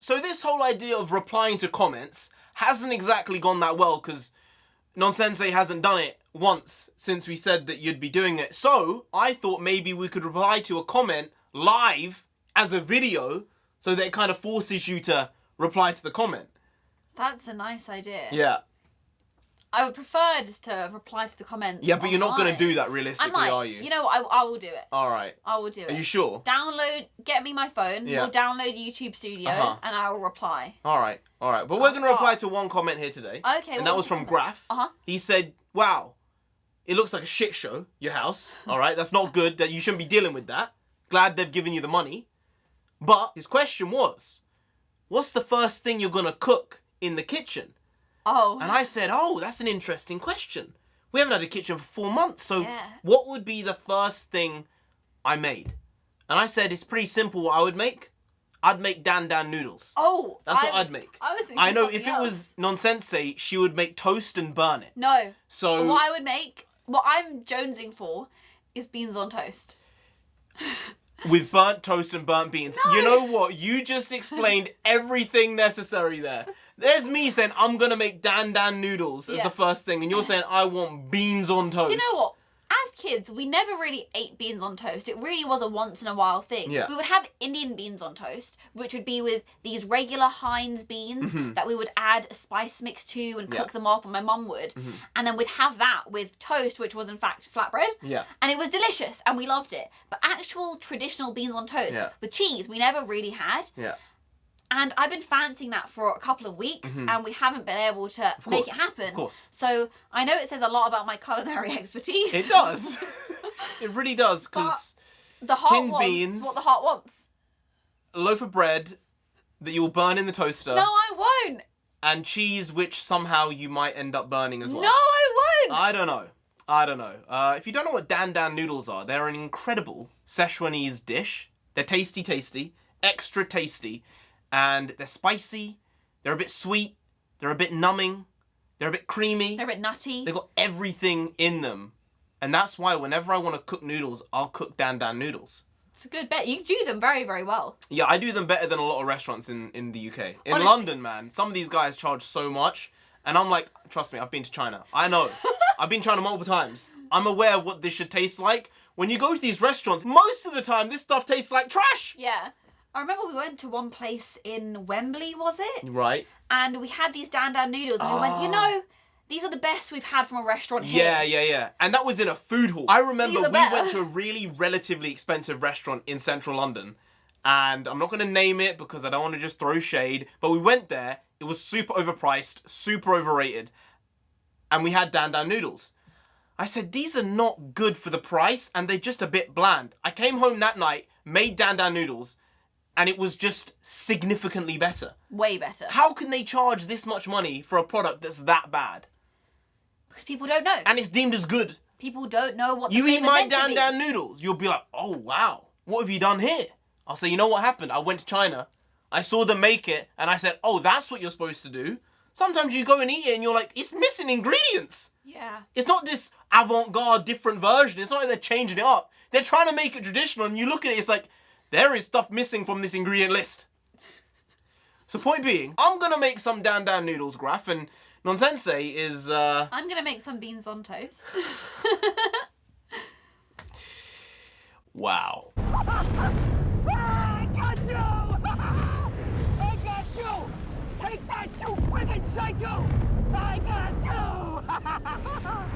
So this whole idea of replying to comments hasn't exactly gone that well because NONSENSEI hasn't done it once since we said that you'd be doing it. So I thought maybe we could reply to a comment live as a video so that it kind of forces you to reply to the comment. That's a nice idea. Yeah. I would prefer just to reply to the comments. Yeah, but you're not going to do that I realistically, might. are you? You know what? I will do it. All right. I will do it. Are you sure? Get me my phone. Yeah. We'll download YouTube Studio and I will reply. All right. But we're going to reply to one comment here today. Okay. And that was from Graf. He said, wow, it looks like a shit show, your house. All right. That's not good. That you shouldn't be dealing with that. Glad they've given you the money. But his question was, what's the first thing you're going to cook in the kitchen? Oh. And I said, oh, that's an interesting question. We haven't had a kitchen for 4 months, so what would be the first thing I made? And I said, it's pretty simple what I would make. I'd make dan noodles. Oh. That's what I'd make. I was thinking I know something if else. it was NONSENSEI, she would make toast and burn it. No. So what I would make, what I'm jonesing for, is beans on toast. With burnt toast and burnt beans. No. You know what? You just explained everything necessary there. There's me saying I'm going to make dan noodles as the first thing. And you're saying I want beans on toast. You know what? As kids, we never really ate beans on toast. It really was a once in a while thing. Yeah. We would have Indian beans on toast, which would be with these regular Heinz beans that we would add a spice mix to and cook them off, and my mum would. And then we'd have that with toast, which was in fact flatbread. Yeah. And it was delicious, and we loved it. But actual traditional beans on toast with cheese, we never really had. Yeah. And I've been fancying that for a couple of weeks, and we haven't been able to make it happen. Of course. So I know it says a lot about my culinary expertise. It does. It really does, because the heart tin wants beans, what the heart wants. a loaf of bread that you'll burn in the toaster. No, I won't. And cheese, which somehow you might end up burning as well. No, I won't. I don't know. If you don't know what dan noodles are, they're an incredible Szechuanese dish. They're tasty, extra tasty. And they're spicy, they're a bit sweet, they're a bit numbing, they're a bit creamy. They're a bit nutty. They've got everything in them. And that's why whenever I want to cook noodles, I'll cook dan noodles. It's a good bet. You do them very, very well. Yeah, I do them better than a lot of restaurants in the UK. In Honestly. London, man, some of these guys charge so much. And I'm like, trust me, I've been to China. I know. I've been to China multiple times. I'm aware of what this should taste like. When you go to these restaurants, most of the time, this stuff tastes like trash. Yeah. I remember we went to one place in Wembley, was it? Right. And we had these dan noodles, and we went, you know, these are the best we've had from a restaurant here. Yeah. And that was in a food hall. I remember we better. went to a really relatively expensive restaurant in central London. And I'm not going to name it because I don't want to just throw shade. But we went there. It was super overpriced, super overrated. And we had dan noodles. I said, these are not good for the price and they're just a bit bland. I came home that night, made dan noodles, and it was just significantly better. Way better. How can they charge this much money for a product that's that bad? Because people don't know. And it's deemed as good. People don't know what the You eat flavour's my meant to be. dan noodles, you'll be like, oh wow, what have you done here? I'll say, you know what happened? I went to China, I saw them make it, and I said, oh, that's what you're supposed to do. Sometimes you go and eat it and you're like, it's missing ingredients. Yeah. It's not this avant-garde different version. It's not like they're changing it up. They're trying to make it traditional, and you look at it, it's like, there is stuff missing from this ingredient list. So point being, I'm going to make some dan noodles, Graf, and NONSENSEI is... I'm going to make some beans on toast. Wow. I got you! I got you! Take that, you friggin' psycho! I got